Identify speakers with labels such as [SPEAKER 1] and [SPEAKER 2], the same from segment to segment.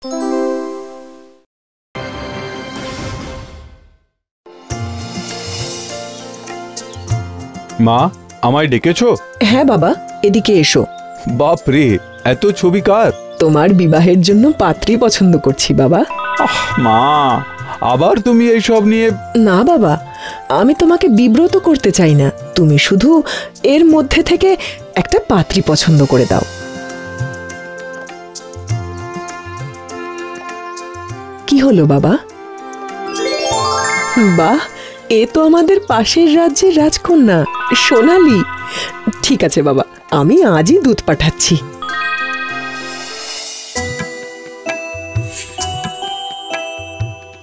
[SPEAKER 1] মা, আমায় ডেকেছো?
[SPEAKER 2] হ্যাঁ বাবা, এদিকে এসো।
[SPEAKER 1] বাপ রে, এত ছবি কার?
[SPEAKER 2] তোমার বিবাহের জন্য পাত্রী পছন্দ করছি বাবা।
[SPEAKER 1] মা, আবার তুমি এইসব নিয়ে?
[SPEAKER 2] না বাবা, আমি তোমাকে বিব্রত করতে চাই না। তুমি শুধু এর মধ্যে থেকে একটা পাত্রী পছন্দ করে দাও। কি হলো বাবা? বাহ, এ তো আমাদের পাশের রাজ্যের রাজকন্যা সোনালি। ঠিক আছে বাবা, আমি আজই দুধ পাঠাচ্ছি।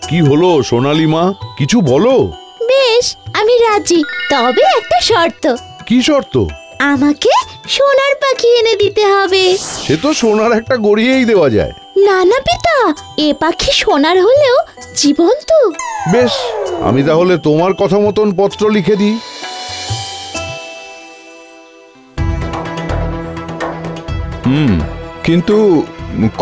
[SPEAKER 3] কি হলো সোনালি মা, কিছু বলো।
[SPEAKER 4] বেশ, আমি রাজি, তবে একটা শর্ত।
[SPEAKER 3] কি শর্ত?
[SPEAKER 4] আমাকে সোনার পাখি এনে দিতে হবে।
[SPEAKER 3] সে তো সোনার একটা গড়িয়েই দেওয়া যায়।
[SPEAKER 4] না না পিতা, এ পাখি সোনার হলেও জীবন্ত।
[SPEAKER 3] বেশ, আমি তাহলে তোমার কথা মতন পত্র লিখে দিই।
[SPEAKER 1] কিন্তু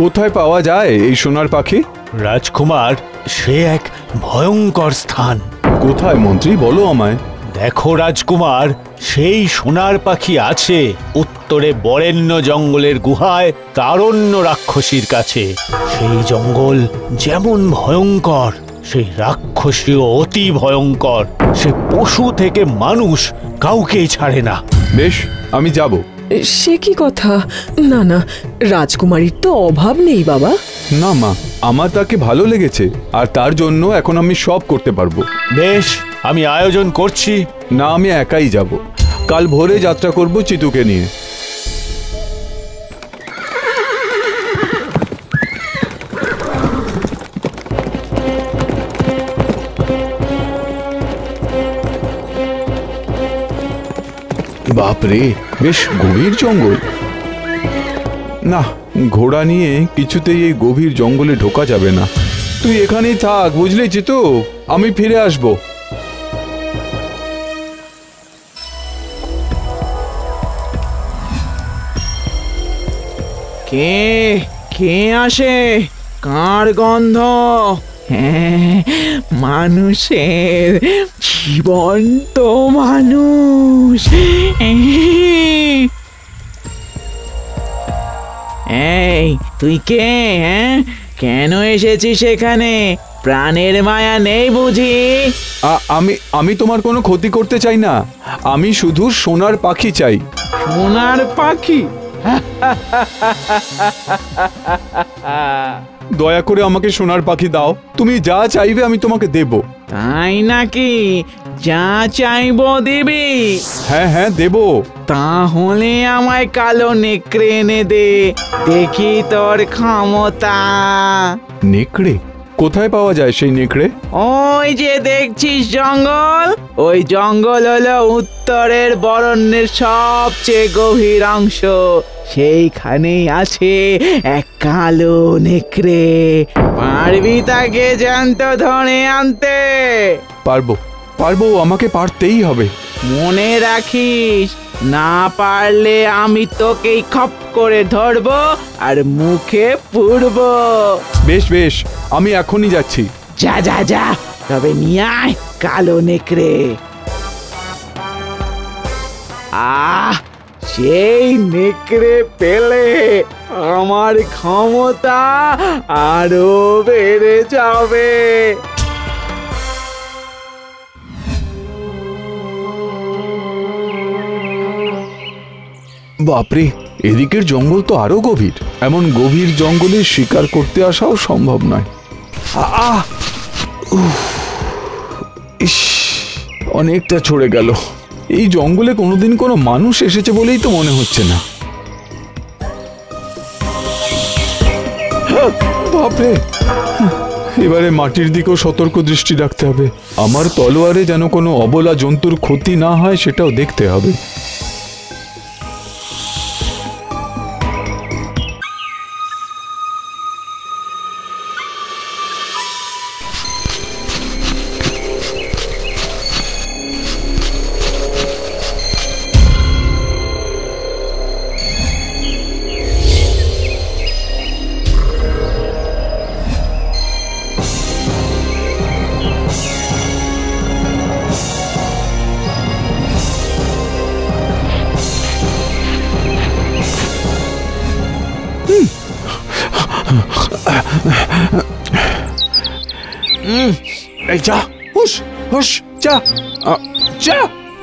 [SPEAKER 1] কোথায় পাওয়া যায় এই সোনার পাখি?
[SPEAKER 5] রাজকুমার, সে এক ভয়ঙ্কর স্থান।
[SPEAKER 1] কোথায় মন্ত্রী, বলো আমায়।
[SPEAKER 5] দেখো রাজকুমার, সেই সোনার পাখি আছে উত্তরে বরেণ্য জঙ্গলের গুহায় তারণ্য রাক্ষসীর কাছে। সেই জঙ্গল যেমন ভয়ঙ্কর, সেই রাক্ষসীও অতি ভয়ঙ্কর। সে পশু থেকে মানুষ কাউকেই ছাড়ে না।
[SPEAKER 1] বেশ, আমি যাব।
[SPEAKER 2] সে কি কথা? না না, রাজকুমারীর তো অভাব নেই বাবা।
[SPEAKER 1] না মা, আমার তাকে ভালো লেগেছে, আর তার জন্য এখন আমি সব করতে পারবো।
[SPEAKER 5] বেশ, আমি আয়োজন করছি।
[SPEAKER 1] না, আমি একাই যাব। কাল ভোরে যাত্রা করব চিতুকে নিয়ে। বাপরে, বেশ গভীর জঙ্গল। না, ঘোড়া নিয়ে কিছুতেই এই গভীর জঙ্গলে ঢোকা যাবে না। তুই এখানেই থাক, বুঝলি চিতু, আমি ফিরে আসবো।
[SPEAKER 6] কে কে আসে? কার গন্ধ? হ্যাঁ, মানুষের, জীবন্ত মানুষ। এই, তুই কে? হ্যাঁ, কেন এসেছিস এখানে? প্রাণের মায়া নেই বুঝি?
[SPEAKER 1] আমি তোমার কোনো ক্ষতি করতে চাই না। আমি শুধু সোনার পাখি চাই।
[SPEAKER 6] সোনার পাখি?
[SPEAKER 1] দয়া করে আমাকে সোনার পাখি দাও। তুমি যা চাইবে আমি তোমাকে দেব।
[SPEAKER 6] তাই নাকি? যা চাইবো দিবি?
[SPEAKER 1] হ্যাঁ হ্যাঁ, দেব।
[SPEAKER 6] তাহলে আমায় কালো নেকড়ে এনে দে, দেখি তোর ক্ষমতা।
[SPEAKER 1] নেকড়ে? কোথায় পাওয়া যায় সেই নেকড়ে?
[SPEAKER 6] ওই যে দেখছিস জঙ্গল, ওই জঙ্গল হলো উত্তরের বরণ্যের সবচেয়ে গভীর অংশ। সেইখানেই আছে এক কালো নেকড়ে। পারবি তাকে জ্যান্ত ধরে আনতে?
[SPEAKER 1] পারবো পারবো, আমাকে পারতেই হবে।
[SPEAKER 6] মনে রাখিস, না পারলে আমি তোকেই খপ করে ধরবো আর মুখে পুরবো।
[SPEAKER 1] বেশ বেশ, আমি এখনই যাচ্ছি।
[SPEAKER 6] যা যা যা, তবে নিয়ে আয় কালো নেকড়ে। সেই নেকড়ে পেলে আমার ক্ষমতা আরো বেড়ে যাবে।
[SPEAKER 1] বাপরে, এদিকের জঙ্গল তো আরো গভীর। এমন গভীর জঙ্গলে শিকার করতে আসাও সম্ভব নয়। ইস, অনেকটা ছড়ে গেল। এই জঙ্গলে কোনোদিন কোনো মানুষ এসেছে বলেই তো মনে হচ্ছে না। বাপরে, এবারে মাটির দিকেও সতর্ক দৃষ্টি রাখতে হবে। আমার তলোয়ারে যেন কোনো অবলা জন্তুর ক্ষতি না হয় সেটাও দেখতে হবে। এই যা, হুশ হুশ, যা যা,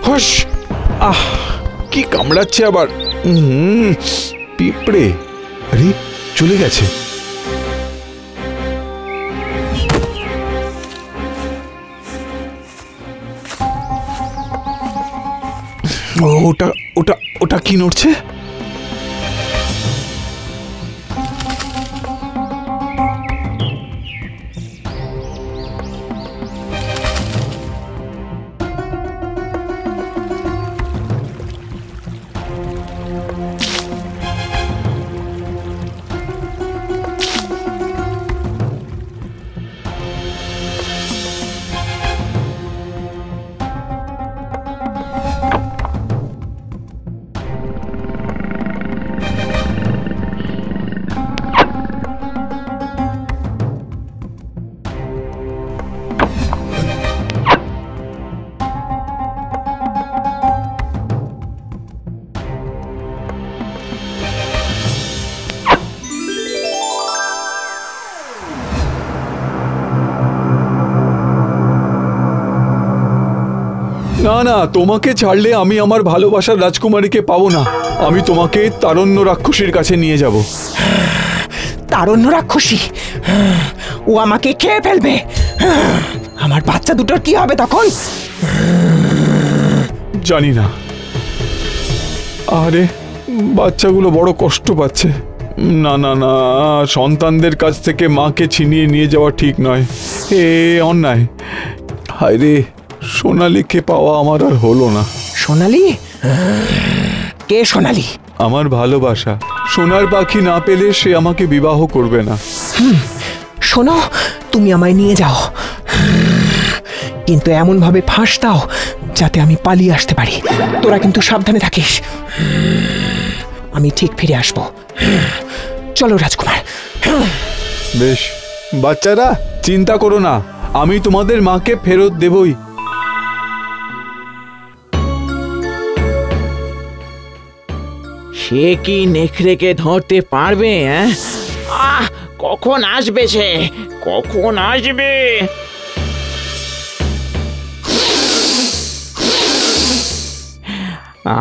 [SPEAKER 1] হুশ। কি কামড়াচ্ছে আবার। পিঁপড়ে, আরে চলে গেছে। ওটা ওটা ওটা কি নড়ছে? না না, তোমাকে ছাড়লে আমি আমার ভালোবাসার রাজকুমারীকে পাবো না। আমি তোমাকে তারণ্য রাক্ষসীর কাছে নিয়ে যাব।
[SPEAKER 2] তারণ্য রাক্ষসী? ও আমাকে খেয়ে ফেলবে। আমার বাচ্চা দুটোর কি হবে তখন?
[SPEAKER 1] জানি না। আরে বাচ্চাগুলো বড় কষ্ট পাচ্ছে। না না না, সন্তানদের কাছ থেকে মাকে ছিনিয়ে নিয়ে যাওয়া ঠিক নয়, এ অন্যায়। হায় রে, সোনালীকে পাওয়া আমার আর হলো না।
[SPEAKER 2] সোনালী? কে সোনালী?
[SPEAKER 1] আমার ভালোবাসা। সোনার পাখি না পেলে সে আমাকে বিবাহ করবে না।
[SPEAKER 2] শোনো, তুমি আমায় নিয়ে যাও, কিন্তু এমন ভাবে ফাঁস দাও যাতে আমি পালিয়ে আসতে পারি। তোরা কিন্তু সাবধানে থাকিস। আমি ঠিক ফিরে আসবো। চলো রাজকুমার।
[SPEAKER 1] বেশ বাচ্চারা, চিন্তা করো না, আমি তোমাদের মাকে ফেরত দেবই।
[SPEAKER 6] সে কি নেকড়েকে ধরতে পারবে? কখন আসবে সে? কখন আসবে?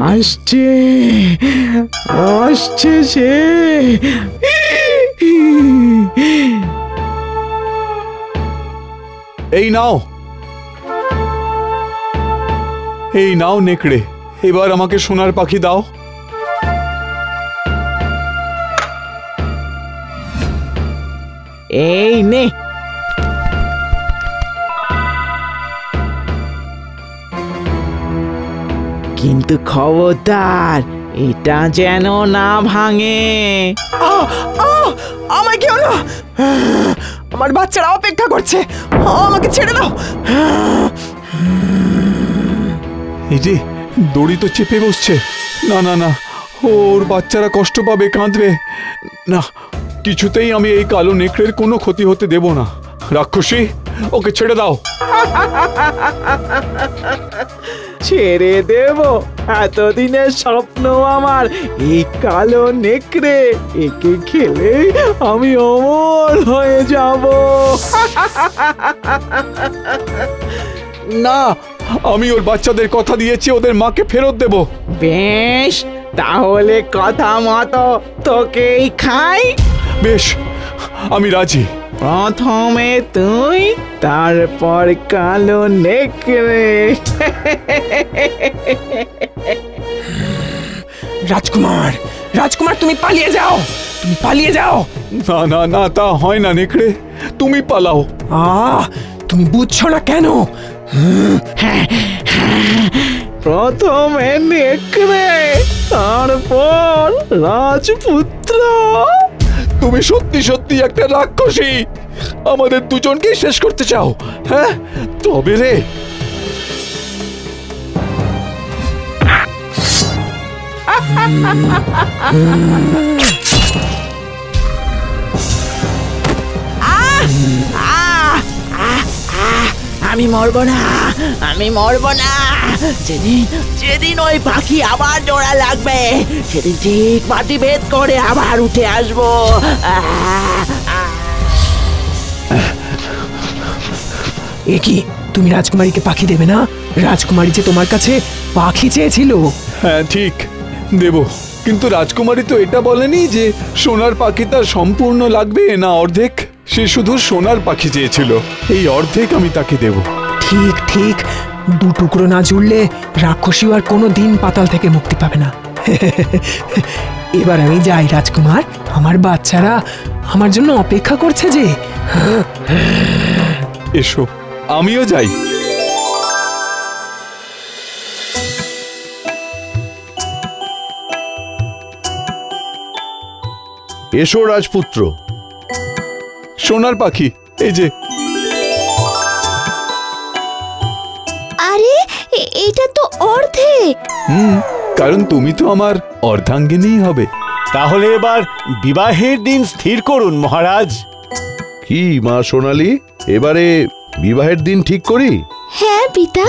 [SPEAKER 6] আসছে আসছে সে।
[SPEAKER 1] এই নাও, এই নাও নেকড়ে, এবার আমাকে সোনার পাখি দাও।
[SPEAKER 6] এই নে। কিন্তু খবরদার, এটা যেন না ভাঙে।
[SPEAKER 2] আমায় কেউ না, আমার বাচ্চারা অপেক্ষা করছে, আমাকে ছেড়ে দাও।
[SPEAKER 1] এই যে দড়ি তো চেপে বসছে। না না না, ওর বাচ্চারা কষ্ট পাবে, কাঁদবে না। কিছুতেই আমি এই কালো নেকড়ের কোনো ক্ষতি হতে দেব না। রাক্ষসী, ওকে ছেড়ে দাও।
[SPEAKER 6] ছেড়ে দেব? এতদিনের স্বপ্ন আমার এই কালো নেকড়ে, একে খেলে আমি অমর হয়ে যাব।
[SPEAKER 1] না, আমি ওর বাচ্চাদের কথা দিয়েছি, ওদের মাকে ফেরত দেব।
[SPEAKER 6] বেশ, তাহলে কথা মতো তোকেই খাই।
[SPEAKER 1] বেশ, আমি রাজি।
[SPEAKER 6] প্রথমে তুই, তারপর কালো নেকড়ে।
[SPEAKER 2] রাজকুমার, রাজকুমার, তুমি পালিয়ে যাও, তুমি পালিয়ে যাও।
[SPEAKER 1] না না না, তা হয় না নেকড়ে, তুমি পালাও।
[SPEAKER 2] তুমি বুঝছো না কেন?
[SPEAKER 6] প্রথমে নেকড়ে, তারপর রাজপুত্র।
[SPEAKER 1] তুমি সত্যি সত্যি একটা রাক্ষসী, আমাদের দুজনকে শেষ করতে চাও? হ্যাঁ, তবে রে।
[SPEAKER 6] আমি মরবো না, আমি মরবো না। যেদিন যেদিন ওই পাখি আবার জোড়া লাগবে, সেদিন ঠিক মাটি ভেদ করে আবার উঠে আসবো।
[SPEAKER 2] এ কি, তুমি রাজকুমারীকে পাখি দেবে না? রাজকুমারী যে তোমার কাছে পাখি চেয়েছিল।
[SPEAKER 1] হ্যাঁ ঠিক, দেব। কিন্তু রাজকুমারী তো এটা বলেনি যে সোনার পাখি তার সম্পূর্ণ লাগবে না অর্ধেক। সে শুধু সোনার পাখি চেয়েছিল, এই অর্ধেক আমি তাকে দেব।
[SPEAKER 2] ঠিক ঠিক, দু টুকরো না জুড়লে রাক্ষসীও আর কোনো দিন পাতাল থেকে মুক্তি পাবে না। এবার আমি যাই রাজকুমার, আমার বাচ্চারা আমার জন্য অপেক্ষা করছে যে।
[SPEAKER 1] এসো, আমিও যাই।
[SPEAKER 3] এসো রাজপুত্র।
[SPEAKER 1] সোনার পাখি, এই যে।
[SPEAKER 4] আরে এটা তো অর্ধেক।
[SPEAKER 1] কারণ তুমি তো আমার অর্ধাঙ্গিনী হবে।
[SPEAKER 5] তাহলে এবার বিবাহের দিন স্থির করুন মহারাজ।
[SPEAKER 3] কি মা সোনালি, এবারে বিবাহের দিন ঠিক করি?
[SPEAKER 4] হ্যাঁ পিতা।